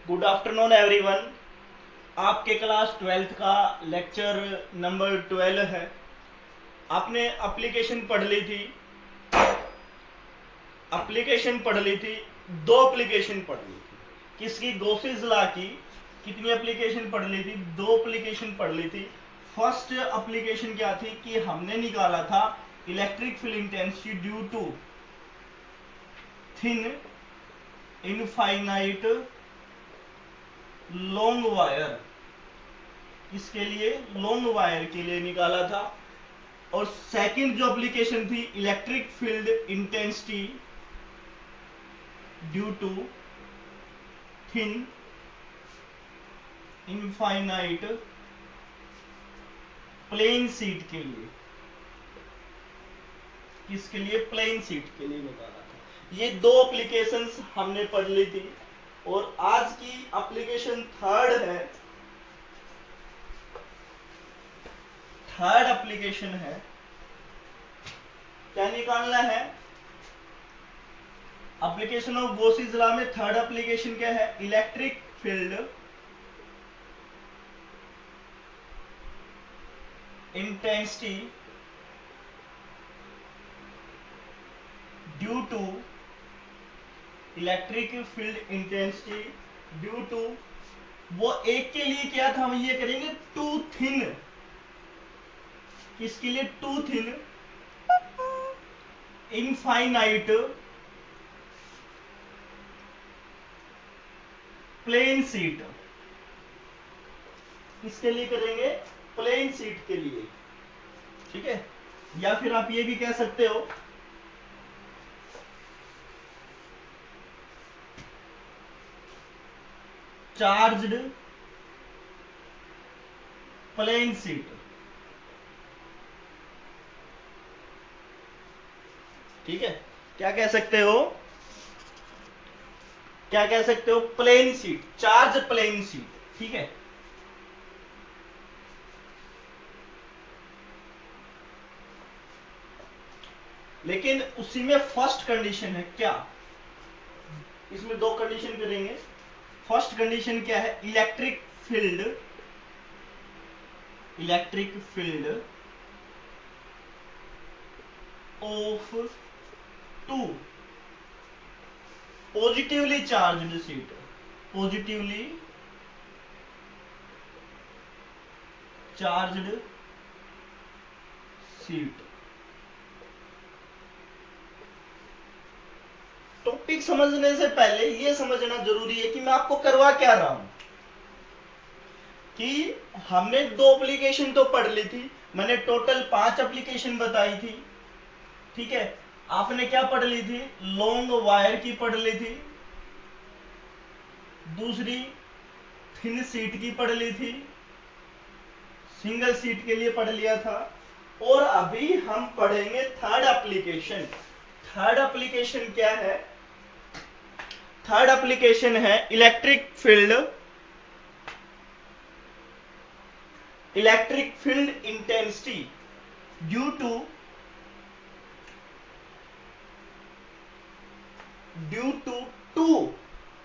Good afternoon everyone. आपके class 12th का lecture number 12 है। आपने एप्लीकेशन पढ़ ली थी। दो एप्लीकेशन पढ़ ली थी। किसकी? गॉसिस लॉ की। कितनी एप्लीकेशन पढ़ ली थी? दो एप्लीकेशन पढ़ ली थी। फर्स्ट एप्लीकेशन क्या थी कि हमने निकाला था electric field intensity due to thin infinite long wire. इसके लिए लॉन्ग वायर के लिए निकाला था। और सेकंड जो एप्लीकेशन थी electric field intensity due to thin infinite plane sheet के लिए। किसके लिए? प्लेन सीट के लिए निकाला था। ये दो एप्लीकेशंस हमने पढ़ ली थी। और आज की एप्लीकेशन थर्ड एप्लीकेशन है। क्या निकालना है? एप्लीकेशन ऑफ गॉसिस लॉ में थर्ड एप्लीकेशन क्या है? Electric field intensity due to electric field intensity due to वो एक के लिए क्या था, हम ये करेंगे टू थिन। किसके लिए? To thin infinite plane sheet. किसके लिए करेंगे? प्लेन सीट के लिए। ठीक है। या फिर आप ये भी कह सकते हो चार्ज्ड प्लेन सीट। ठीक है। क्या कह सकते हो? Plane sheet, charge plane sheet. ठीक है। लेकिन उसी में फर्स्ट कंडीशन है क्या? इसमें दो कंडीशन करेंगे। फर्स्ट कंडीशन क्या है? Electric field of two positively charged sheet. Positively charged sheet. Topic समझने से पहले यह समझना जरूरी है कि मैं आपको करवा क्या रहा हूं। कि हमने दो एप्लीकेशन तो पढ़ ली थी। मैंने टोटल 5 एप्लीकेशन बताई थी। ठीक है। आपने क्या पढ़ ली थी? लॉन्ग वायर की पढ़ ली थी। दूसरी थिन सीट की पढ़ ली थी। सिंगल सीट के लिए पढ़ लिया था। और अभी हम पढ़ेंगे थर्ड एप्लीकेशन। थर्ड एप्लीकेशन क्या है? थर्ड एप्लीकेशन है electric field intensity due to two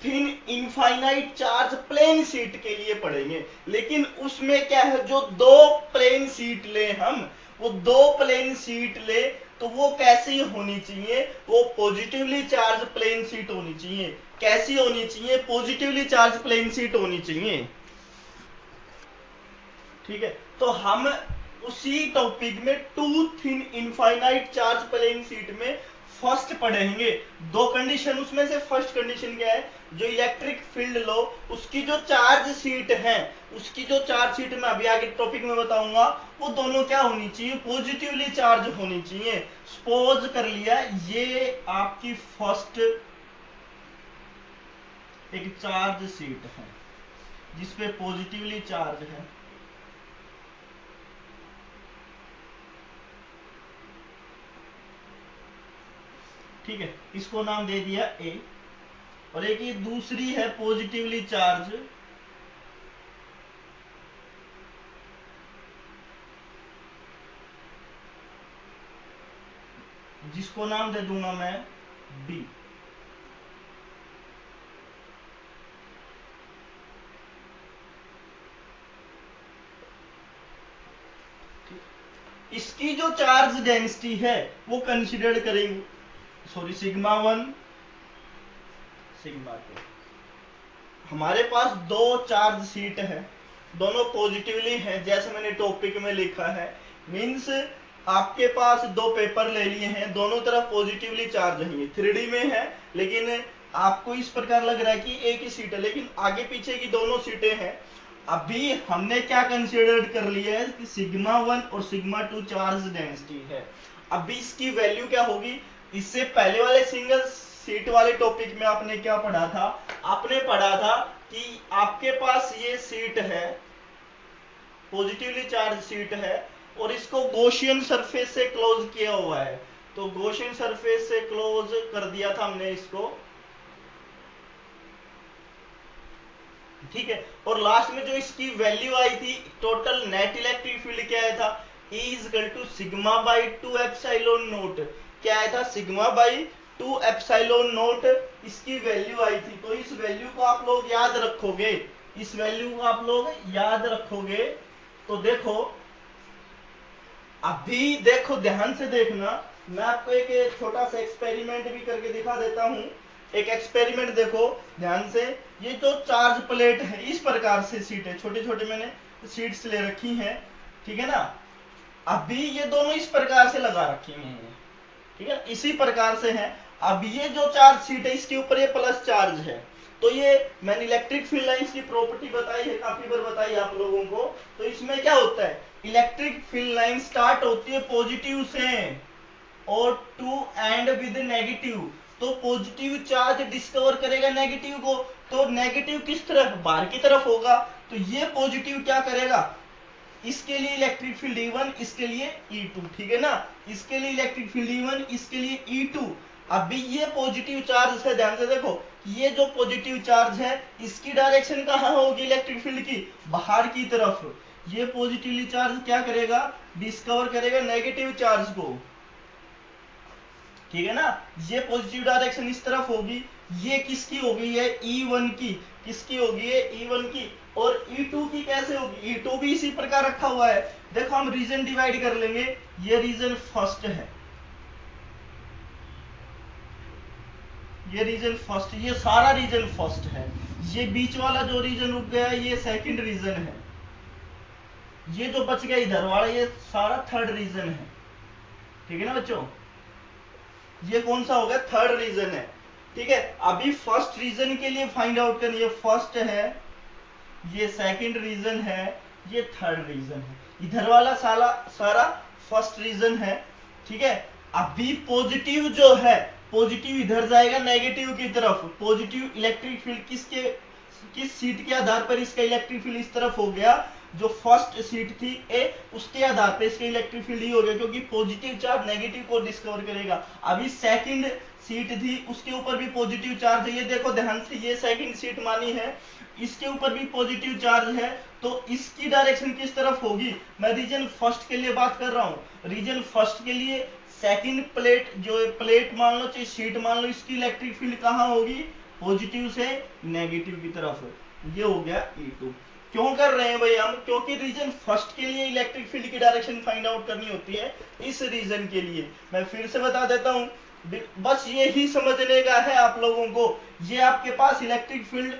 thin infinite charge plane sheet के लिए पढ़ेंगे। लेकिन उसमें क्या है, जो दो प्लेन सीट ले हम, वो दो प्लेन सीट ले तो वो कैसी होनी चाहिए? वो पॉजिटिवली चार्ज प्लेन सीट होनी चाहिए। कैसी होनी चाहिए? पॉजिटिवली चार्ज प्लेन सीट होनी चाहिए। ठीक है। तो हम उसी टॉपिक में two thin infinite charge plane sheet में फर्स्ट पढ़ेंगे। दो कंडीशन, उसमें से फर्स्ट कंडीशन क्या है? जो इलेक्ट्रिक फील्ड लो उसकी जो चार्ज सीट है, उसकी जो चार्ज सीट मैं अभी आगे टॉपिक में बताऊंगा, वो दोनों क्या होनी चाहिए? पॉजिटिवली चार्ज होनी चाहिए। सपोज कर लिया ये आपकी फर्स्ट एक चार्ज सीट है जिसपे पॉजिटिवली चार्ज है। ठीक है। इसको नाम दे दिया ए। और एक ये दूसरी है पॉजिटिवली चार्ज, जिसको नाम दे दूंगा मैं बी। इसकी जो चार्ज डेंसिटी है वो कंसिडर करेंगे, सॉरी सिग्मा 1 सिग्मा 2। हमारे पास दो चार्ज सीट है, दोनों पॉजिटिवली हैं जैसे मैंने टॉपिक में लिखा है। मींस आपके पास दो पेपर ले लिए हैं, दोनों तरफ पॉजिटिवली चार्ज है, ये 3D में है लेकिन आपको इस प्रकार लग रहा है कि एक ही सीट है, लेकिन आगे पीछे की दोनों सीटें हैं। अभी हमने क्या कंसिडर कर लिया है कि सिग्मा 1 और सिग्मा 2 चार्ज डेंसिटी है। अभी इसकी वैल्यू क्या होगी, इससे पहले वाले सिंगल सीट वाले टॉपिक में आपने क्या पढ़ा था, आपने पढ़ा था कि आपके पास ये सीट है, पॉजिटिवली चार्ज सीट है और इसको गॉसियन सरफेस से क्लोज किया हुआ है। तो गॉसियन सरफेस से क्लोज कर दिया था हमने इसको, ठीक है। और लास्ट में जो इसकी वैल्यू आई थी, टोटल नेट इलेक्ट्रिक फील्ड क्या आया था, E equal to sigma by 2 epsilon naught. क्या आया था, सिग्मा बाई 2 एप्सिलॉन नोट इसकी वैल्यू आई थी। तो इस वैल्यू को आप लोग याद रखोगे, इस वैल्यू को आप लोग याद रखोगे। तो देखो अभी देखो ध्यान से देखना, मैं आपको एक छोटा सा एक्सपेरिमेंट भी करके दिखा देता हूं। एक एक्सपेरिमेंट देखो ध्यान से, ये जो चार्ज प्लेट है इस प्रकार से सीट है, छोटे छोटे मैंने सीट्स ले रखी हैं, ठीक है ना। अभी ये दोनों इस प्रकार से लगा रखी हैं, ठीक है, इसी प्रकार से है। अब ये जो चार्ज सीट है इसके ऊपर ये प्लस चार्ज है। तो ये मैंने इलेक्ट्रिक फील्ड लाइंस की प्रॉपर्टी बताई है, काफी बार बताई आप लोगों को। तो इसमें क्या होता है, इलेक्ट्रिक फील्ड लाइन स्टार्ट होती है पॉजिटिव से और टू एंड विद नेगेटिव। तो पॉजिटिव चार्ज डिस्कवर करेगा नेगेटिव को, तो नेगेटिव किस तरफ, बाहर की तरफ होगा। तो ये पॉजिटिव क्या करेगा, इसके लिए इलेक्ट्रिक फील्ड E1, इसके लिए E2, ठीक है ना। इसके लिए इलेक्ट्रिक फील्ड E1, इसके लिए E2। अभी ये पॉजिटिव चार्ज है, ध्यान से देखो, ये जो पॉजिटिव चार्ज है इसकी डायरेक्शन कहाँ होगी इलेक्ट्रिक फील्ड की, बाहर की तरफ। ये पॉजिटिवली चार्ज क्या करेगा, डिस्कवर करेगा नेगेटिव चार्ज को, ठीक है ना। ये पॉजिटिव डायरेक्शन इस तरफ होगी, ये किसकी होगी, ये E1 की, किसकी होगी, ये E1 की। और E2 की कैसे होगी, E2 भी इसी प्रकार रखा हुआ है। देखो हम रीजन डिवाइड कर लेंगे, ये रीजन फर्स्ट है, ये रीजन फर्स्ट, ये सारा रीजन फर्स्ट है। ये बीच वाला जो रीजन रुक गया ये सेकंड रीजन है, ये जो बच गया इधर वाला ये सारा थर्ड रीजन है, ठीक है ना बच्चों। ये कौन सा हो गया, थर्ड रीजन है, ठीक है। अभी फर्स्ट रीजन के लिए फाइंड आउट करनी, ये फर्स्ट है, ये सेकंड रीजन है, ये थर्ड रीजन है। इधर वाला सारा फर्स्ट रीजन है, ठीक है। अभी पॉजिटिव जो है, पॉजिटिव इधर जाएगा नेगेटिव की तरफ। पॉजिटिव इलेक्ट्रिक फील्ड किस सीट के आधार पर इसका इलेक्ट्रिक फील्ड इस तरफ हो गया, जो फर्स्ट सीट थी ए उसके आधार पर इसका इलेक्ट्रिक फील्ड ही हो गया, क्योंकि पॉजिटिव चार्ज नेगेटिव को डिस्कवर करेगा। अभी सेकंड सीट थी उसके ऊपर भी पॉजिटिव चार्ज है, ये देखो ध्यान से, ये सेकंड सीट मानी है, इसके ऊपर भी पॉजिटिव चार्ज है। तो इसकी डायरेक्शन किस तरफ होगी, मैं रीजन फर्स्ट के लिए बात कर रहा हूं। रीजन फर्स्ट के लिए सेकंड प्लेट, जो प्लेट मान लो चाहे शीट मान लो, इसकी इलेक्ट्रिक फील्ड कहां होगी, पॉजिटिव से नेगेटिव की तरफ। ये हो गया E2। क्यों कर रहे हैं भाई हम, क्योंकि रीजन फर्स्ट के लिए इलेक्ट्रिक फील्ड की डायरेक्शन फाइंड आउट करनी होती है। इस रीजन के लिए मैं फिर से बता देता हूं, बस ये ही समझने का है आप लोगों को। ये आपके पास इलेक्ट्रिक फील्ड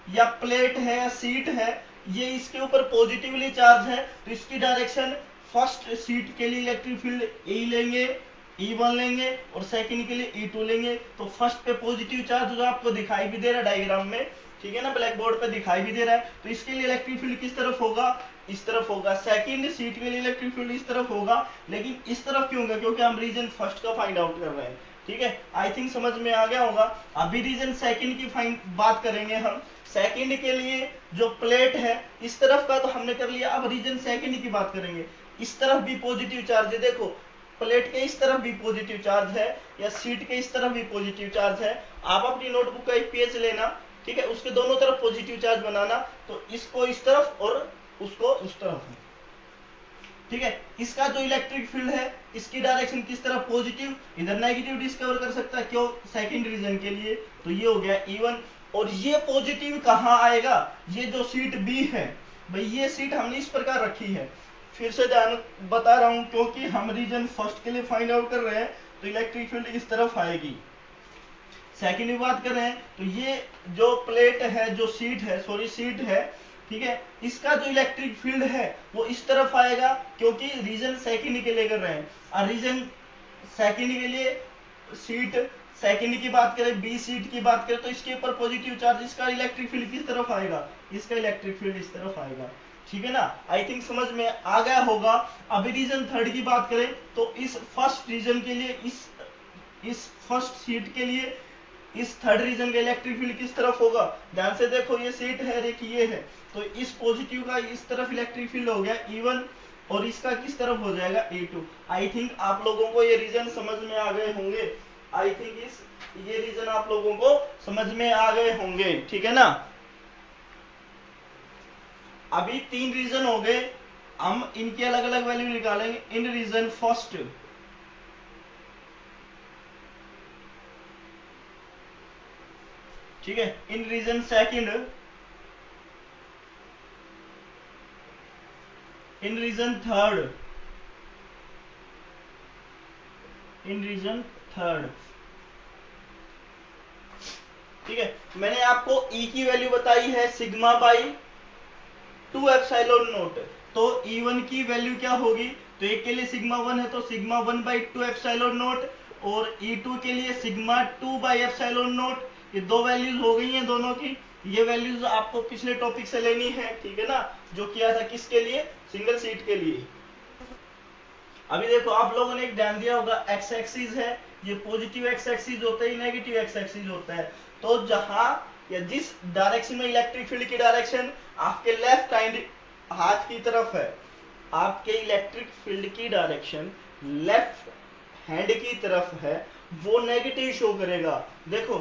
या प्लेट है या सीट है, ये इसके ऊपर पॉजिटिवली चार्ज है, तो इसकी डायरेक्शन फर्स्ट सीट के लिए इलेक्ट्रिक फील्ड E लेंगे, E1 लेंगे और सेकंड के लिए E2 लेंगे। तो फर्स्ट पे पॉजिटिव चार्ज जो आपको दिखाई भी दे रहा है डायग्राम में, ठीक है ना, ब्लैक बोर्ड पे दिखाई भी दे रहा है। तो इसके लिए इलेक्ट्रिक फील्ड किस तरफ होगा, इस तरफ होगा। सेकंड सीट के लिए इलेक्ट्रिक फील्ड इस तरफ होगा, लेकिन इस तरफ क्यों होगा, क्योंकि हम रीजन फर्स्ट का फाइंड आउट कर रहे हैं, ठीक है। आई थिंक समझ में आ गया होगा। अभी रीजन सेकंड की बात करेंगे हम। सेकंड के लिए जो प्लेट है इस तरफ का तो हमने कर लिया, अब रीजन सेकंड की बात करेंगे। इस तरफ भी पॉजिटिव चार्ज है, देखो प्लेट के इस तरफ भी पॉजिटिव चार्ज है या सीट के इस तरफ भी पॉजिटिव चार्ज है। आप अपनी नोटबुक का एक पेज लेना, ठीक है, उसके दोनों तरफ पॉजिटिव चार्ज बनाना, तो इसको इस तरफ और उसको उस तरफ, ठीक है। इसका जो इलेक्ट्रिक फील्ड है इसकी डायरेक्शन किस तरफ, पॉजिटिव, इधर नेगेटिव डिस्कवर कर सकता है, क्यों, सेकंड रीजन के लिए। तो ये हो गया E1। और ये पॉजिटिव कहां आएगा, ये जो सीट B है भाई, ये सीट हमने इस प्रकार रखी है, फिर से ध्यान बता रहा हूं, क्योंकि हम रीजन फर्स्ट के लिए फाइंड आउट कर रहे हैं तो इलेक्ट्रिक फील्ड इस तरफ आएगी। सेकंड की बात कर रहे हैं तो ये जो प्लेट है, जो सीट है, ठीक है, इसका जो इलेक्ट्रिक फील्ड है वो इस तरफ आएगा, क्योंकि रीजन सेकंड के लिए कर रहे हैं। और रीजन सेकंड के लिए सीट सेकंड की बात करें, बी सीट की बात करें, तो इसके ऊपर पॉजिटिव चार्ज, इसका इलेक्ट्रिक फील्ड किस तरफ आएगा, इसका इलेक्ट्रिक फील्ड इस तरफ आएगा। ठीक है ना, आई थिंक समझ में आ गया होगा। अभी रीजन थर्ड की बात करें तो इस फर्स्ट रीजन के लिए, इस फर्स्ट सीट के लिए इस थर्ड रीजन का इलेक्ट्रिक फील्ड किस तरफ होगा, ध्यान से देखो, ये सीट है, एक ये है, तो इस पॉजिटिव का इस तरफ इलेक्ट्रिक फील्ड हो गया E1 और इसका किस तरफ हो जाएगा E2। आई थिंक आप लोगों को ये रीजन समझ में आ गए होंगे। आई थिंक ये रीजन आप लोगों को समझ में आ गए होंगे, ठीक है ना। अभी 3 रीजन हो गए, हम इनकी अलग अलग वैल्यू निकालेंगे। इन रीजन फर्स्ट, ठीक है, इन रीजन सेकंड, इन रीजन थर्ड, इन रीजन थर्ड, ठीक है। मैंने आपको E की वैल्यू बताई है सिग्मा बाई 2 एप्सिलॉन नोट, तो E1 की वैल्यू क्या होगी, तो एक के लिए सिग्मा 1 है तो सिग्मा 1 बाई 2 एप्सिलॉन नोट, और E2 के लिए सिग्मा 2 बाई एप्सिलॉन नोट। ये दो वैल्यूज हो गई हैं दोनों की। ये वैल्यूज आपको पिछले टॉपिक से लेनी है, ठीक है ना, जो किया था किसके लिए, सिंगल सीट के लिए। अभी देखो आप लोगों ने एक ध्यान दिया होगा, एक्स एक्सिस है, ये पॉजिटिव एक्स एक्सिस होता है, नेगेटिव एक्स एक्सिस होता है। तो जहां या जिस डायरेक्शन में इलेक्ट्रिक फील्ड की डायरेक्शन आपके लेफ्ट हैंड हाथ की तरफ है, आपके इलेक्ट्रिक फील्ड की डायरेक्शन लेफ्ट हैंड की तरफ है, वो नेगेटिव शो करेगा। देखो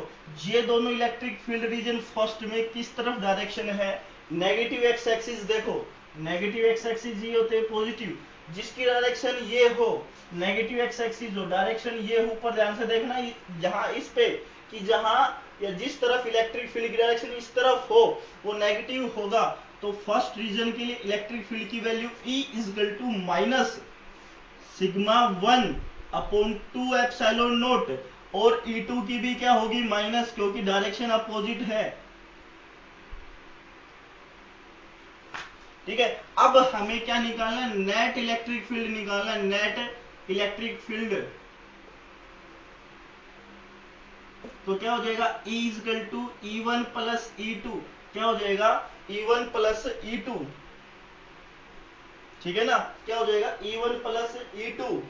ये दोनों इलेक्ट्रिक फील्ड रीजन फर्स्ट में किस तरफ डायरेक्शन है, नेगेटिव एक्स एक्सिस। देखो नेगेटिव एक्स एक्सिस ये होते हैं पॉजिटिव, जिसकी डायरेक्शन ये हो, नेगेटिव एक्स एक्सिस हो, डायरेक्शन ये हो, ऊपर ध्यान से देखना, जहां इस पे कि जहां या जिस तरफ इलेक्ट्रिक फील्ड की डायरेक्शन इस तरफ हो वो नेगेटिव होगा। तो फर्स्ट रीजन के लिए इलेक्ट्रिक फील्ड की value E equal to minus sigma 1 upon 2 epsilon naught, और E2 की भी क्या होगी, माइनस, क्योंकि डायरेक्शन अपोजिट है। ठीक है, अब हमें क्या निकालना है, नेट इलेक्ट्रिक फील्ड निकालना है, नेट इलेक्ट्रिक फील्ड। तो क्या हो जाएगा, E equal to E1 plus E2, क्या हो जाएगा, E1 प्लस E2, ठीक है ना, क्या हो जाएगा E1 प्लस E2।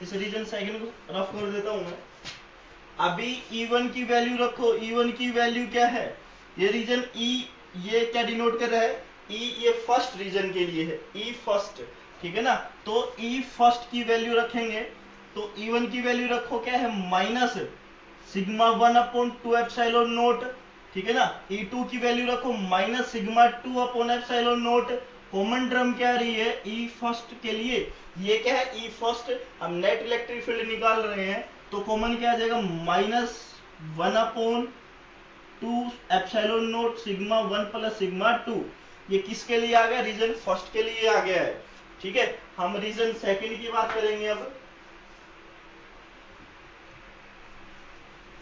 इस रीजन सेकंड को रफ कर देता हूं मैं। अभी E1 की वैल्यू रखो, E1 की वैल्यू क्या है, ये रीजन E, ये क्या डिनोट कर रहा है, E ये फर्स्ट रीजन के लिए है, E फर्स्ट, ठीक है ना। तो E फर्स्ट की वैल्यू रखेंगे, तो E1 की वैल्यू रखो क्या है, minus sigma 1 upon 2 epsilon note, ठीक है ना। E2 की वैल्यू रखो minus sigma 2 upon epsilon note. Common term क्या आ रही है, E फर्स्ट के लिए, ये क्या है, E फर्स्ट, हम नेट इलेक्ट्रिक फील्ड निकाल रहे हैं, तो कॉमन क्या आ जाएगा, minus 1 upon 2 epsilon naught sigma 1 plus sigma 2। ये किसके लिए आ गया, रीजन फर्स्ट के लिए आ गया है, ठीक है। हम रीजन सेकंड की बात करेंगे अब,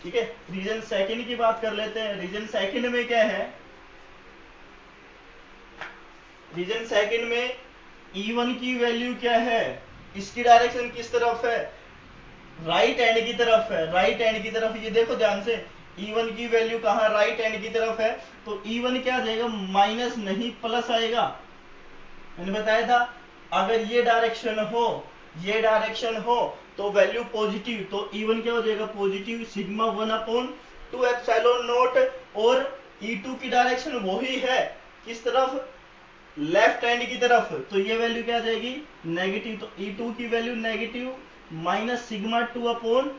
ठीक है, रीजन सेकंड की बात कर लेते हैं। रीजन सेकंड में क्या है, रीजन सेकंड में E1 की वैल्यू क्या है, इसकी डायरेक्शन किस तरफ है, राइट हैंड की तरफ है, राइट हैंड की तरफ। ये देखो ध्यान से, E1 की वैल्यू कहां, राइट हैंड की तरफ है, तो E1 क्या आ जाएगा, माइनस नहीं प्लस आएगा। मैंने बताया था अगर ये डायरेक्शन हो, ये डायरेक्शन हो तो वैल्यू पॉजिटिव, तो E1 क्या हो जाएगा, positive sigma 1 upon 2 epsilon naught, और E2 की डायरेक्शन वही है, किस तरफ, लेफ्ट हैंड की तरफ, तो ये वैल्यू क्या आ जाएगी, नेगेटिव। तो E2 की value negative minus sigma 2 upon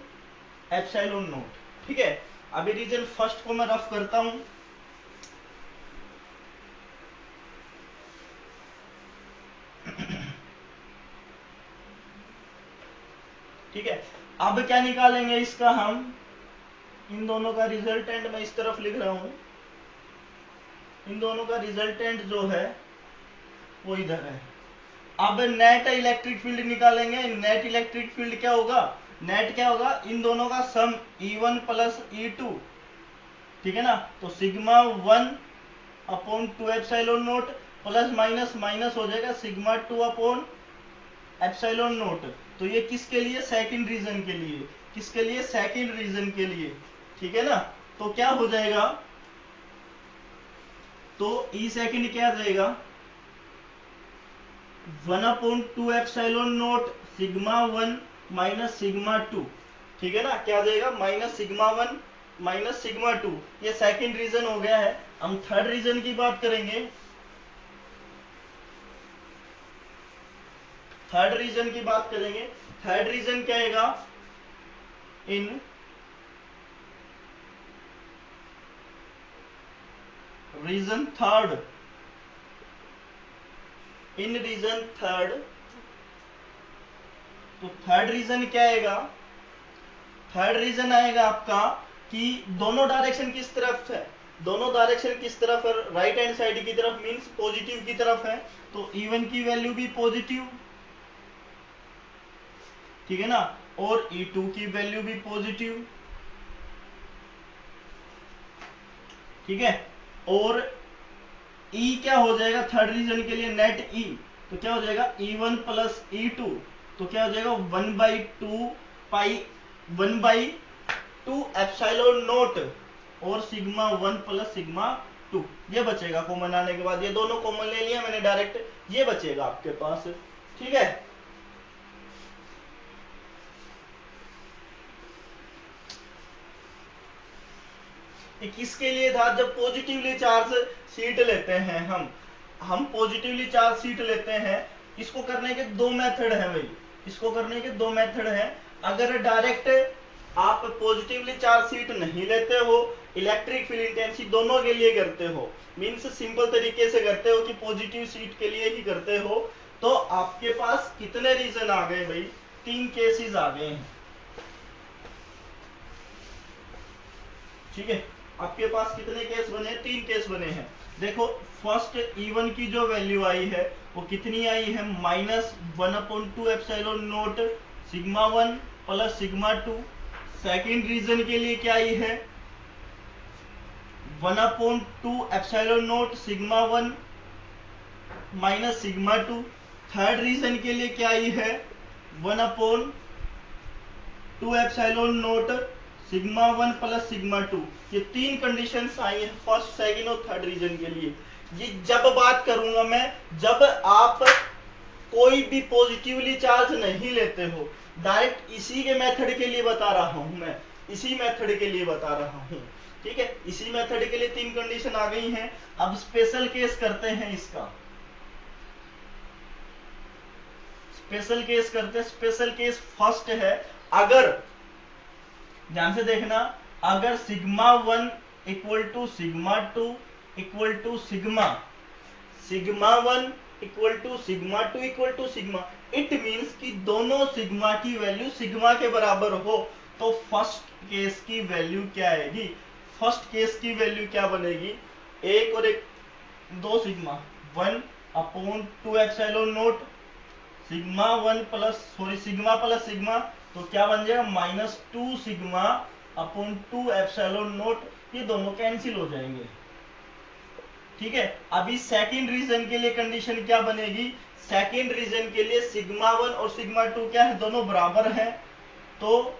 epsilon note, ठीक है। अभी रीजन फर्स्ट को मैं रफ करता हूं, ठीक है। अब क्या निकालेंगे इसका हम, इन दोनों का रिजल्टेंट मैं इस तरफ लिख रहा हूं, इन दोनों का रिजल्टेंट जो है वो इधर है। अब नेट इलेक्ट्रिक फील्ड निकालेंगे। नेट इलेक्ट्रिक फील्ड क्या होगा, नेट क्या होगा, इन दोनों का सम E1 प्लस E2, ठीक है ना। तो sigma 1 upon 2 epsilon note plus minus minus हो जाएगा सिग्मा 2 अपॉन एप्सिलॉन नोट। तो ये किसके लिए, सेकंड रीजन के लिए, किसके लिए, सेकंड रीजन के लिए, ठीक है ना। तो क्या हो जाएगा, तो ई सेकंड क्या आ जाएगा, 1 upon 2 epsilon naught sigma 1 minus sigma 2, ठीक है ना। क्या आ जाएगा, माइनस सिग्मा 1 माइनस सिग्मा 2। ये सेकंड रीजन हो गया है। हम थर्ड रीजन की बात करेंगे। थर्ड रीजन की बात करेंगे। थर्ड रीजन क्या आएगा, इन रीजन थर्ड, इन रीजन थर्ड। तो थर्ड रीजन क्या आएगा, थर्ड रीजन आएगा आपका कि दोनों डायरेक्शन किस तरफ है, दोनों डायरेक्शन किस तरफ है, राइट हैंड साइड की तरफ, मींस पॉजिटिव की तरफ है। तो E1 की वैल्यू भी पॉजिटिव, ठीक है ना, और E2 की वैल्यू भी पॉजिटिव, ठीक है। और E क्या हो जाएगा थर्ड रीजन के लिए, नेट E, तो क्या हो जाएगा E1 प्लस E2, तो क्या हो जाएगा 1/2 पाई 1/2 एप्सिलॉन नोट और सिग्मा 1 प्लस सिग्मा 2, ये बचेगा कॉमन आने के बाद। ये दोनों कॉमन ले लिया मैंने डायरेक्ट, ये बचेगा आपके पास, ठीक है। ये किसके लिए था, जब पॉजिटिवली चार्ज शीट लेते हैं हम पॉजिटिवली चार्ज शीट लेते हैं। इसको करने के दो मेथड है भाई, इसको करने के दो मेथड है। अगर डायरेक्ट आप पॉजिटिवली चार्ज शीट नहीं लेते हो, इलेक्ट्रिक फील्ड इंटेंसिटी दोनों के लिए करते हो, मींस सिंपल तरीके से करते हो कि पॉजिटिव शीट के लिए ही करते हो, तो आपके पास कितने रीजन आ गए भाई, 3 केसेस आ गए हैं, ठीक है। आपके पास कितने केस बने, 3 केस बने हैं। देखो फर्स्ट E1 की जो वैल्यू आई है वो कितनी आई है, -1/2 epsilon naught sigma 1 plus sigma 2। Second region के लिए क्या आई है, 1/2 epsilon naught sigma 1 minus sigma 2। Third region के लिए क्या आई है, 1/2 epsilon naught sigma 1 plus sigma 2। ये 3 कंडीशंस आई हैं फर्स्ट, सेकंड और थर्ड रीजन के लिए। ये जब बात करूंगा मैं, जब आप कोई भी पॉजिटिवली चार्ज नहीं लेते हो, डायरेक्ट इसी के मेथड के लिए बता रहा हूं मैं, इसी मेथड के लिए बता रहा हूं, ठीक है। इसी मेथड के लिए 3 कंडीशन आ गई हैं। अब स्पेशल केस करते हैं इसका, स्पेशल केस करते हैं। स्पेशल केस फर्स्ट है, अगर ध्यान से देखना, अगर sigma 1 equal to sigma 2 equal to sigma 1 equal to sigma 2 equal to sigma, it means कि दोनों सिग्मा की वैल्यू सिग्मा के बराबर हो, तो फर्स्ट केस की वैल्यू क्या आएगी, फर्स्ट केस की वैल्यू क्या बनेगी, एक और एक 2 sigma 1/2 epsilon naught sigma 1 plus sigma plus sigma, तो क्या बन जाएगा -2 सिग्मा अपॉन 2 एप्सिलॉन नोट। ये दोनों कैंसिल हो जाएंगे, ठीक है। अभी सेकंड रीजन के लिए कंडीशन क्या बनेगी, सेकंड रीजन के लिए सिग्मा 1 और सिग्मा 2 क्या है, दोनों बराबर हैं, तो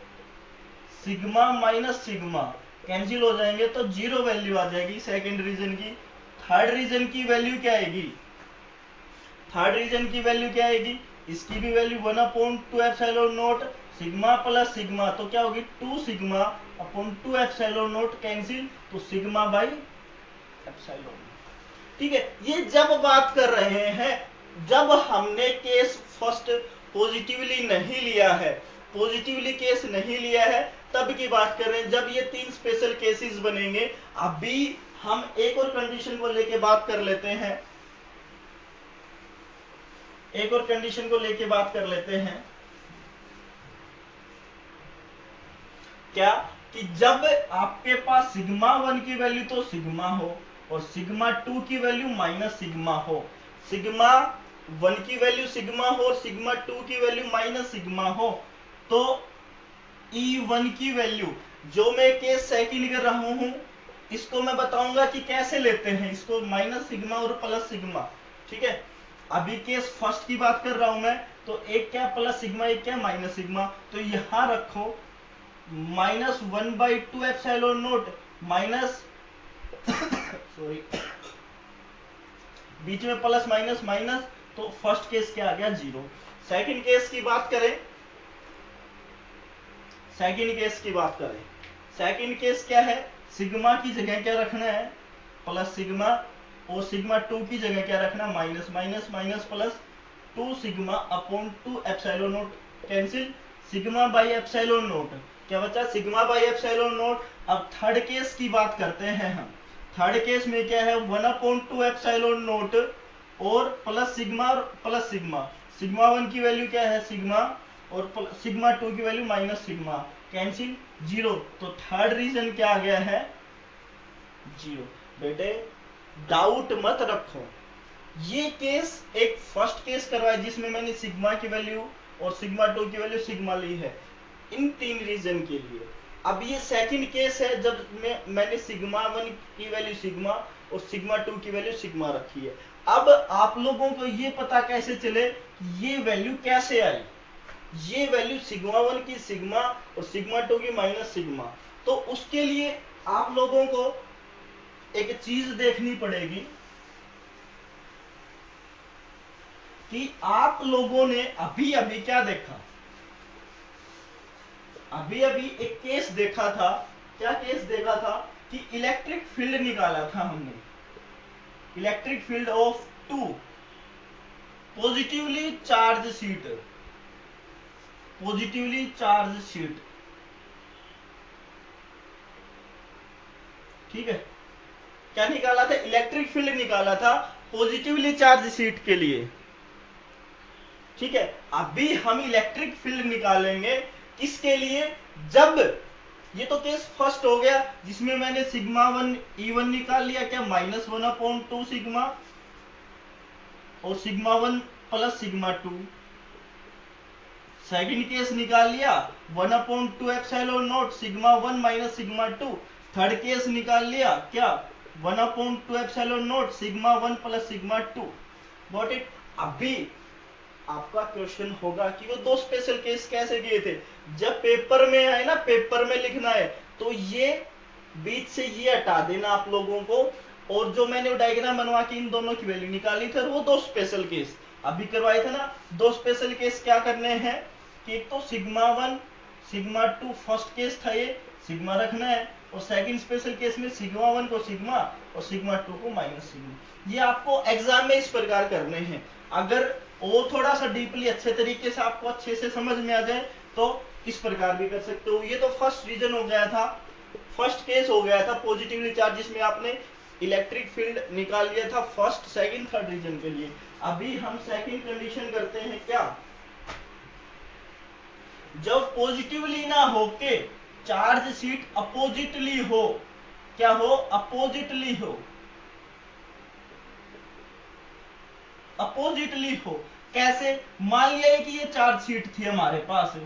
सिग्मा माइनस सिग्मा कैंसिल हो जाएंगे, तो 0 वैल्यू आ जाएगी सेकंड रीजन की। थर्ड रीजन की वैल्यू क्या आएगी, थर्ड रीजन की वैल्यू क्या आएगी, इसकी भी value 1/2 epsilon naught sigma plus sigma, तो क्या होगी 2 sigma upon 2 epsilon note cancel, तो सिग्मा बाई एप्सिलॉन, ठीक है। ये जब बात कर रहे हैं, जब हमने केस फर्स्ट पॉजिटिवली नहीं लिया है, पॉजिटिवली केस नहीं लिया है, तब की बात कर रहे हैं, जब ये 3 स्पेशल केसेस बनेंगे। अभी हम एक और कंडीशन को लेके बात कर लेते हैं, एक और कंडीशन को लेके बात कर लेते हैं, क्या कि जब आपके पास सिग्मा 1 की वैल्यू तो सिग्मा हो और सिग्मा 2 की वैल्यू माइनस सिग्मा हो, सिग्मा 1 की वैल्यू सिग्मा हो और सिग्मा 2 की वैल्यू माइनस सिग्मा हो, तो E1 की वैल्यू, जो मैं केस सेकंड कर रहा हूं, इसको मैं बताऊंगा कि कैसे लेते हैं इसको, माइनस सिग्मा और प्लस सिग्मा। ठीक है, अभी केस फर्स्ट की बात कर रहा हूं मैं, तो एक क्या प्लस सिग्मा, एक क्या माइनस सिग्मा। तो यहां रखो -1/2 एप्सिलॉन नोट माइनस सॉरी बीच में प्लस माइनस माइनस, तो फर्स्ट केस क्या आ गया 0। सेकंड केस की बात करें, सेकंड केस क्या है, सिग्मा की जगह क्या रखना है, प्लस सिग्मा, और सिग्मा 2 की जगह क्या रखना, minus minus minus plus 2 sigma upon 2 epsilon note, cancel, sigma by epsilon naught, क्या बचा, सिग्मा बाई एप्सिलॉन नोट। अब थर्ड केस की बात करते हैं हम, थर्ड केस में क्या है, 1/2 एप्सिलॉन नोट और प्लस सिग्मा और प्लस सिग्मा, सिग्मा 1 की वैल्यू क्या है सिग्मा, और सिग्मा 2 की वैल्यू माइनस सिग्मा, कैंसिल, 0। तो थर्ड रीजन क्या आ गया है, 0। बेटे डाउट मत रखो, ये केस एक फर्स्ट केस करवाया जिसमें मैंने सिग्मा की वैल्यू और सिग्मा 2 की वैल्यू सिग्मा ली है, इन 3 रीजन के लिए। अब ये सेकंड केस है जब मैंने सिग्मा 1 की वैल्यू सिग्मा और सिग्मा 2 की वैल्यू सिग्मा रखी है। अब आप लोगों को ये पता कैसे चले कि ये वैल्यू कैसे आई, ये वैल्यू सिग्मा 1 की सिग्मा और सिग्मा 2 की माइनस सिग्मा, तो उसके लिए आप लोगों को एक चीज देखनी पड़ेगी कि आप लोगों ने अभी अभी क्या देखा, अभी अभी एक केस देखा था, क्या केस देखा था कि इलेक्ट्रिक फील्ड निकाला था हमने, electric field of 2 positively charge sheet, positively charge sheet, ठीक है, क्या निकाला था, इलेक्ट्रिक फील्ड निकाला था पॉजिटिवली चार्ज शीट के लिए। ठीक है, अभी हम इलेक्ट्रिक फील्ड निकालेंगे किसके लिए, जब ये तो केस फर्स्ट हो गया जिसमें मैंने सिग्मा 1 E1 निकाल लिया, क्या -1/2 सिग्मा और sigma 1 plus sigma 2। Second case निकाल लिया 1/2 epsilon not sigma 1 minus sigma 2। Third case निकाल लिया क्या, 1/2 epsilon not sigma 1 plus sigma 2। Got it. अभी आपका क्वेश्चन होगा कि वो दो स्पेशल केस कैसे किए थे, जब पेपर में आए ना, पेपर में लिखना है तो ये बीच से ये हटा देना आप लोगों को, और जो मैंने डायग्राम बनवा के इन दोनों की वैल्यू निकाली थी, वो दो स्पेशल केस अभी करवाए थे ना। दो स्पेशल केस क्या करने हैं कि एक तो सिग्मा 1 सिग्मा 2 फर्स्ट केस था, ये सिग्मा रखना है, और सेकंड स्पेशल केस में सिग्मा 1 को सिग्मा और सिग्मा 2 को माइनस सिग्मा। ये आपको एग्जाम में इस प्रकार करने हैं। अगर वो थोड़ा सा डीपली अच्छे तरीके से आपको अच्छे से समझ में आ जाए तो इस प्रकार भी कर सकते हो। ये तो फर्स्ट रीजन हो गया था, फर्स्ट केस हो गया था पॉजिटिवली चार्ज, जिसमें आपने इलेक्ट्रिक फील्ड निकाल लिया था फर्स्ट सेकंड थर्ड रीजन के लिए। अभी हम सेकंड कंडीशन करते हैं, क्या, जब पॉजिटिवली ना होके चार्ज शीट अपोजिटली हो, क्या हो, अपोजिटली हो, अपोजिटली हो। कैसे, मान लिया कि ये चार्ज शीट थी हमारे पास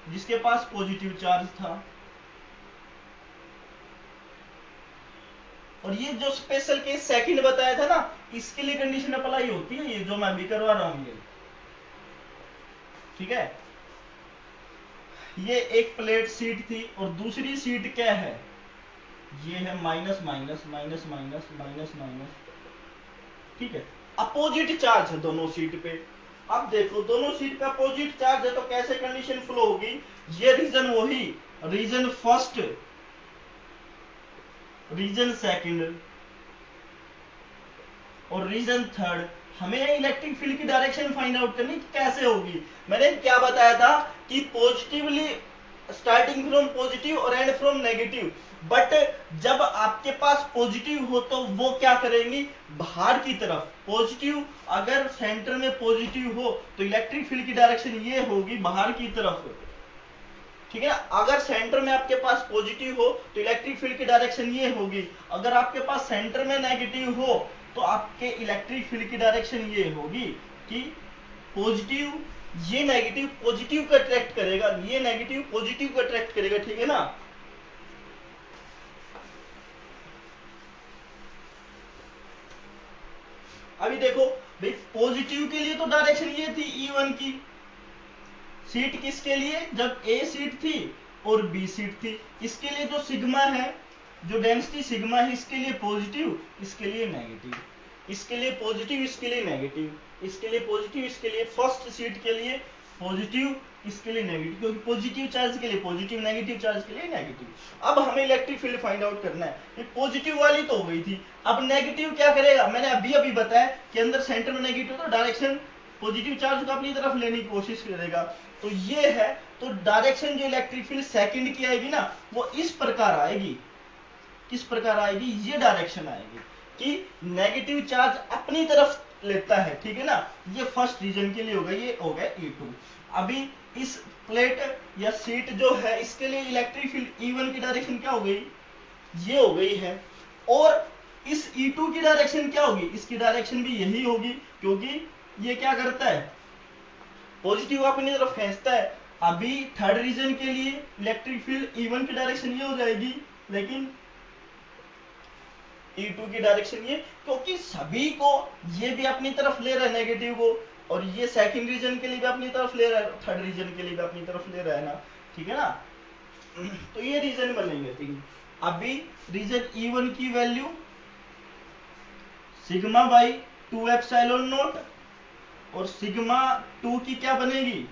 जिसके पास पॉजिटिव चार्ज था, और ये जो स्पेशल केस सेकंड बताया था ना, इसके लिए कंडीशन अप्लाई होती है, ये जो मैं भी करवा रहा हूं ये, ठीक है। ये एक प्लेट शीट थी और दूसरी शीट क्या है, ये है minus minus minus minus minus minus, ठीक है, अपोजिट चार्ज है दोनों शीट पे। अब देखो दोनों शीट पे अपोजिट चार्ज है तो कैसे कंडीशन फ्लो होगी, ये रीजन वही, रीजन फर्स्ट, रीजन सेकंड और रीजन थर्ड। हमें इलेक्ट्रिक फील्ड की डायरेक्शन फाइंड आउट करनी कैसे होगी। मैंने क्या बताया था कि पॉजिटिवली स्टार्टिंग फ्रॉम पॉजिटिव और एंड फ्रॉम नेगेटिव, बट जब आपके पास पॉजिटिव हो तो वो क्या करेंगी, बाहर की तरफ। पॉजिटिव अगर सेंटर में पॉजिटिव हो तो इलेक्ट्रिक फील्ड की डायरेक्शन ये होगी बाहर की तरफ, ठीक है। अगर सेंटर में आपके पास पॉजिटिव हो तो इलेक्ट्रिक फील्ड की डायरेक्शन ये होगी। अगर आपके पास सेंटर में नेगेटिव हो तो आपके इलेक्ट्रिक फील्ड की डायरेक्शन ये होगी कि पॉजिटिव, ये नेगेटिव पॉजिटिव को अट्रैक्ट करेगा, ये नेगेटिव पॉजिटिव को अट्रैक्ट करेगा, ठीक है ना। अभी देखो भाई, पॉजिटिव के लिए तो डायरेक्शन ये थी E1 की, सीट किसके लिए, जब ए सीट थी और बी सीट थी, इसके लिए जो सिग्मा है, जो डेंसिटी सिग्मा है, इसके लिए पॉजिटिव, इसके लिए नेगेटिव, इसके लिए पॉजिटिव, इसके लिए नेगेटिव, इसके लिए पॉजिटिव, इसके लिए फर्स्ट सीट के लिए पॉजिटिव, इसके लिए नेगेटिव, क्योंकि पॉजिटिव चार्ज के लिए पॉजिटिव, नेगेटिव चार्ज के लिए नेगेटिव। अब हमें इलेक्ट्रिक फील्ड फाइंड आउट करना है। ये पॉजिटिव वाली तो हो गई थी, अब नेगेटिव क्या करेगा, मैंने अभी बताया कि अंदर सेंटर में नेगेटिव, तो डायरेक्शन पॉजिटिव चार्ज को अपनी तरफ लेने की कोशिश करेगा, तो ये है। तो डायरेक्शन जो इलेक्ट्रिक फील्ड सेकंड की आएगी ना, वो इस प्रकार आएगी, किस प्रकार आएगी, ये डायरेक्शन आएगी कि नेगेटिव चार्ज अपनी तरफ लेता है, ठीक है ना। ये फर्स्ट रीजन के लिए होगा, ये हो गया E2। अभी इस प्लेट या सीट जो है, इसके लिए इलेक्ट्रिक फील्ड E1 की डायरेक्शन क्या हो गई, ये हो गई है। और इस E2 की डायरेक्शन क्या होगी, इसकी डायरेक्शन भी यही होगी, क्योंकि ये क्या करता है, पॉजिटिव अपनी तरफ खींचता है। अभी थर्ड रीजन के लिए इलेक्ट्रिक फील्ड E1 की डायरेक्शन ये हो जाएगी, लेकिन E2 की डायरेक्शन ये, क्योंकि सभी को ये भी अपनी तरफ ले रहा है नेगेटिव को, और ये सेकंड रीजन के लिए भी अपनी तरफ ले रहा है, थर्ड रीजन के लिए भी अपनी तरफ ले रहा है ना, ठीक है ना। तो ये रीजन बनेंगे तीन। अभी रीजन E1 की value sigma by 2 epsilon not, और सिग्मा 2 की क्या बनेगी,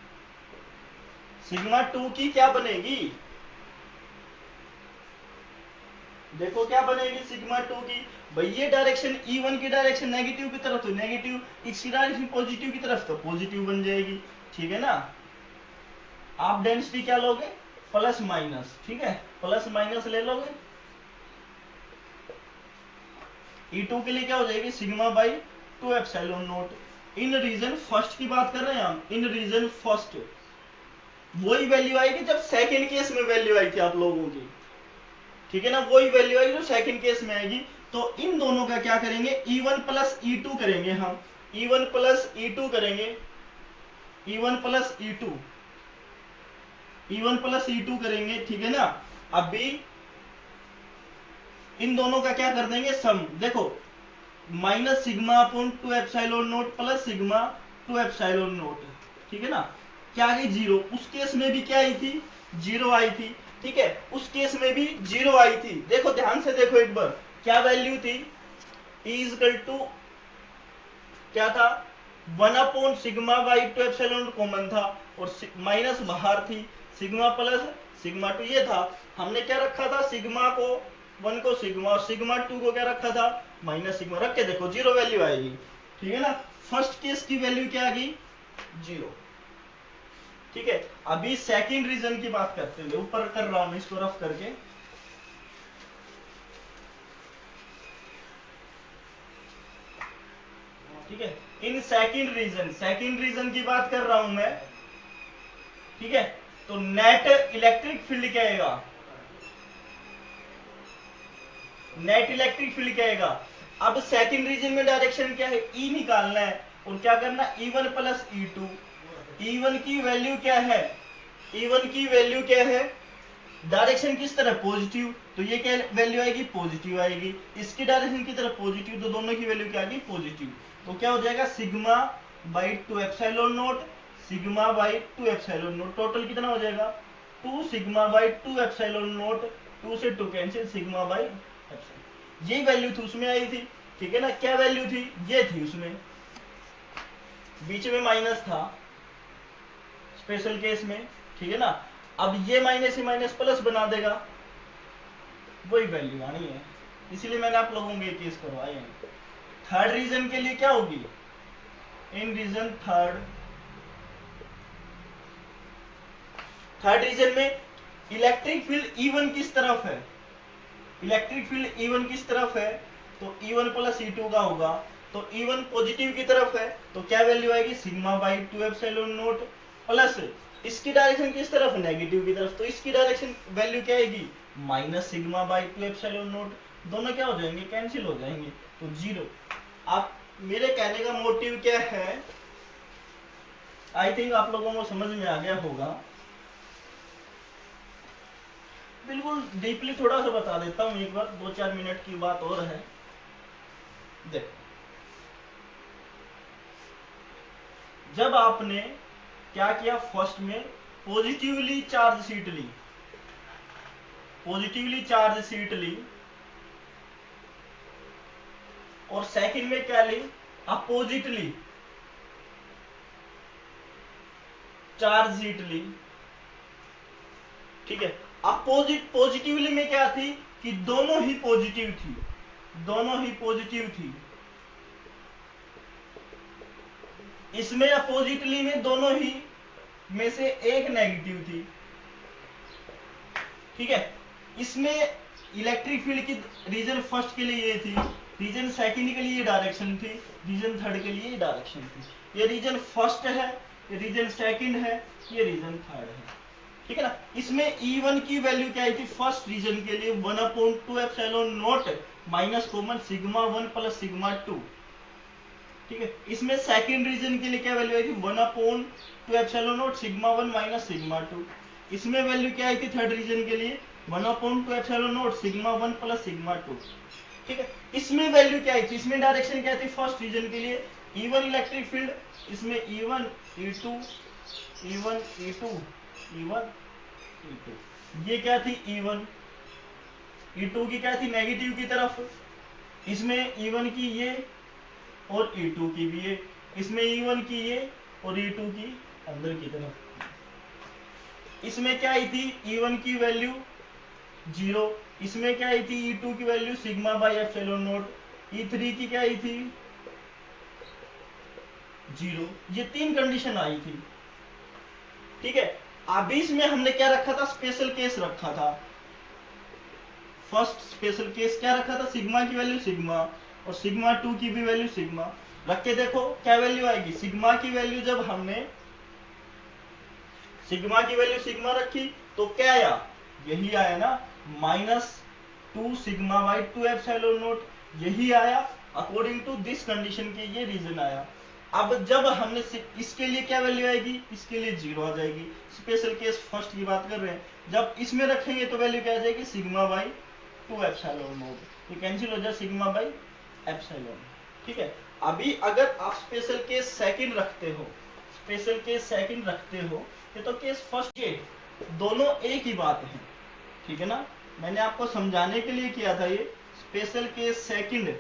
सिग्मा 2 की क्या बनेगी, देखो क्या बनेगी सिग्मा 2 की, भाई ये डायरेक्शन E1 की डायरेक्शन नेगेटिव की तरफ, तो नेगेटिव, इसकी डायरेक्शन पॉजिटिव की तरफ, तो पॉजिटिव बन जाएगी, ठीक है ना। आप डेंसिटी क्या लोगे, प्लस माइनस, ठीक है, प्लस माइनस ले लोगे। E2 के लिए क्या हो जाएगी, sigma by 2 epsilon naught. In region first की बात कर रहे हैं हम, इन रीजन फर्स्ट वही वैल्यू आएगी जब सेकंड केस में वैल्यू आई थी आप लोगों की, ठीक है ना, वही वैल्यू आएगी जो सेकंड केस में आएगी। तो इन दोनों का क्या करेंगे, E1 प्लस E2 करेंगे हम, E1 प्लस E2 करेंगे, E1 plus E2, E1 plus E2 करेंगे, ठीक है ना। अभी इन दोनों का क्या कर देंगे, सम, देखो minus sigma upon 2 epsilon note plus sigma 2 epsilon note, ठीक है ना, क्या आ गई, जीरो। उस केस में भी क्या आई थी, जीरो आई थी, ठीक है, उस केस में भी जीरो आई थी। देखो ध्यान से देखो एक बार, क्या वैल्यू थी, E इक्वल टू क्या था, 1 upon sigma by 2 epsilon common था, और माइनस बाहर थी, सिग्मा प्लस सिग्मा 2 ये था। हमने क्या रखा था, सिग्मा को 1 को सिग्मा और सिग्मा 2 को क्या रखा था, माइनस सिग्मा, रख के देखो जीरो वैल्यू आएगी, ठीक है ना। फर्स्ट केस की वैल्यू क्या आ गई, जीरो, ठीक है। अभी सेकंड रीजन की बात करते हैं, ऊपर कर रहा हूं इसको रफ करके, ठीक है। इन सेकंड रीजन की बात कर रहा हूं मैं, ठीक है। तो नेट इलेक्ट्रिक फील्ड क्या आएगा, नेट इलेक्ट्रिक फील्ड क्या आएगा। अब सेकंड रीजन में डायरेक्शन क्या है, E निकालना है, और क्या करना, E1 प्लस E2। E1 की वैल्यू क्या है, E1 की वैल्यू क्या है, डायरेक्शन किस तरह, पॉजिटिव, तो ये क्या वैल्यू आएगी, पॉजिटिव आएगी। इसकी डायरेक्शन की तरफ पॉजिटिव, तो दोनों की वैल्यू क्या आएगी, पॉजिटिव। तो क्या हो जाएगा, sigma by 2 epsilon naught, sigma by 2 epsilon note, total कितना हो जाएगा, 2 सिग्मा बाई 2 एप्सिलॉन नोट, 2 से 2 कैंसिल, सिग्मा बाई एप्सिलॉन, यही वैल्यू थी उसमें आई थी, ठीक है ना। क्या वैल्यू थी, ये थी, उसमें बीच में माइनस था स्पेशल केस में, ठीक है ना। अब ये माइनस ही माइनस प्लस बना देगा, वही वैल्यू आनी है, इसीलिए मैंने आप लोगों को ये केस करवाए हैं। थर्ड रीजन के लिए क्या होगी, इन रीजन थर्ड रीजन में इलेक्ट्रिक फील्ड E1 किस तरफ है, इलेक्ट्रिक फील्ड E1 किस तरफ है, तो E1 प्लस E2 का होगा। तो E1 पॉजिटिव की तरफ है, तो क्या वैल्यू आएगी, sigma by 2 epsilon note, plus इसकी डायरेक्शन किस तरफ, नेगेटिव की तरफ, तो इसकी डायरेक्शन वैल्यू क्या आएगी, minus sigma by 2 epsilon note, दोनों क्या हो जाएंगे, कैंसिल हो जाएंगे, तो जीरो। आप मेरे कहने का मोटिव क्या है, आई थिंक आप लोगों को समझ में आ गया होगा। बिल्कुल डीपली थोड़ा सा बता देता हूं एक बार, 2-4 मिनट की बात और है। देखो, जब आपने क्या किया, फर्स्ट में पॉजिटिवली चार्ज शीट ली, पॉजिटिवली चार्ज शीट ली, और सेकंड में क्या ली, अपोजिटली चार्ज शीट ली। ठीक है, अपोजिट पॉजिटिवली में क्या थी कि दोनों ही पॉजिटिव थी, दोनों ही पॉजिटिव थी। इसमें अपोजिटली में दोनों ही में से एक नेगेटिव थी। ठीक है, इसमें इलेक्ट्रिक फील्ड की रीजन फर्स्ट के लिए ये थी, रीजन सेकंड के लिए ये डायरेक्शन थी, रीजन थर्ड के लिए ये डायरेक्शन थी। ये रीजन फर्स्ट है, ये रीजन सेकंड है, ये रीजन थर्ड है। ठीक है ना। इसमें E1 की वैल्यू क्या आई थी, फर्स्ट रीजन के लिए 1/2 epsilon not minus common sigma 1 plus sigma 2। ठीक है, इसमें सेकंड रीजन के लिए क्या वैल्यू आई थी, 1/2 epsilon not sigma 1 minus sigma 2। इसमें वैल्यू क्या आई थी थर्ड रीजन के लिए, 1/2 epsilon not sigma 1 plus sigma 2। ठीक है, इसमें वैल्यू क्या आई थी, इसमें डायरेक्शन क्या थी फर्स्ट रीजन के लिए, E1 इलेक्ट्रिक फील्ड, इसमें E1 E2 E1 E2 E1 E2, ये क्या थी E1, E2 की क्या थी नेगेटिव की तरफ, इसमें E1 की ये और E2 की भी ये, इसमें E1 की ये और E2 की अंदर की तरफ। इसमें क्या आई थी E1 की वैल्यू 0, इसमें क्या आई थी E2 की value sigma by epsilon not, E3 की क्या आई थी 0। ये तीन कंडीशन आई थी। ठीक है, अभी इसमें हमने क्या रखा था, स्पेशल केस रखा था। फर्स्ट स्पेशल केस क्या रखा था, सिग्मा की वैल्यू सिग्मा और सिग्मा 2 की भी वैल्यू सिग्मा रख के देखो क्या वैल्यू आएगी। सिग्मा की वैल्यू जब हमने सिग्मा की वैल्यू सिग्मा रखी तो क्या आया, यही आया ना, -2 सिग्मा बाई 2 एप्सिलॉन नॉट, यही आया। अकॉर्डिंग टू दिस कंडीशन के ये रीजन आया। अब जब हमने इसके लिए क्या वैल्यू आएगी, इसके लिए 0 आ जाएगी। स्पेशल केस फर्स्ट की बात कर रहे हैं, जब इसमें रखेंगे तो वैल्यू क्या आ जाएगी, सिग्मा बाई 2 एप्सिलॉन नॉट, ये कैंसिल हो जाए सिग्मा बाई एप्सिलॉन। ठीक है, अभी अगर आप स्पेशल केस सेकंड रखते हो, स्पेशल केस सेकंड रखते हो, ये तो केस फर्स्ट के दोनों एक ही बात है। ठीक है ना, मैंने आपको समझाने के लिए किया था ये। Special case second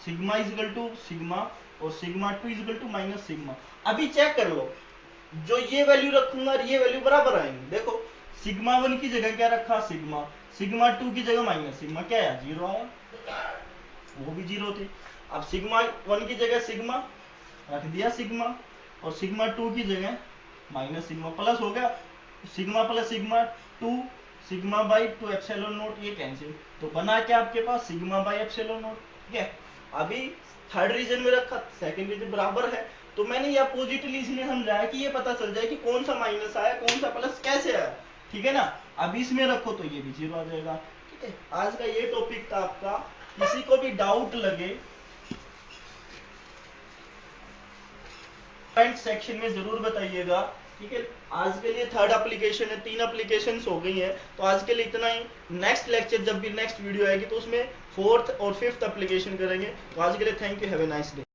sigma equal to sigma और sigma 2 equal to minus sigma. अभी चेक कर लो, जो ये वैल्यू रखूंगा और ये वैल्यू बराबर आएंगे। देखो सिग्मा 1 की जगह क्या रखा सिग्मा, सिग्मा 2 की जगह माइनस सिग्मा, क्या आया 0 आया, वो भी 0 थे। अब सिग्मा 1 की जगह सिग्मा रख दिया सिग्मा, और सिग्मा 2 की जगह माइनस सिग्मा, प्लस हो गया sigma plus sigma 2 sigma by 2 epsilon not, ये कैंसिल, तो बना क्या आपके पास सिग्मा बाई एप्सिलॉन नॉट। ठीक है, अभी थर्ड रीजन में रखा, सेकंड रीजन बराबर है, तो मैंने ये अपोजिटली इसलिए समझाया कि ये पता चल जाए कि कौन सा माइनस आया कौन सा प्लस कैसे आया। ठीक है ना, अब इसमें रखो तो ये भी 0 आ जाएगा। ठीक है, आज का ये टॉपिक था आपका। किसी को भी डाउट लगे कमेंट सेक्शन में जरूर बताइएगा। ठीक है, आज के लिए थर्ड एप्लीकेशन है, 3 एप्लीकेशंस हो गई हैं, तो आज के लिए इतना ही। नेक्स्ट लेक्चर जब भी नेक्स्ट वीडियो आएगी तो उसमें 4th और 5th एप्लीकेशन करेंगे। तो आज के लिए thank you, have a nice day.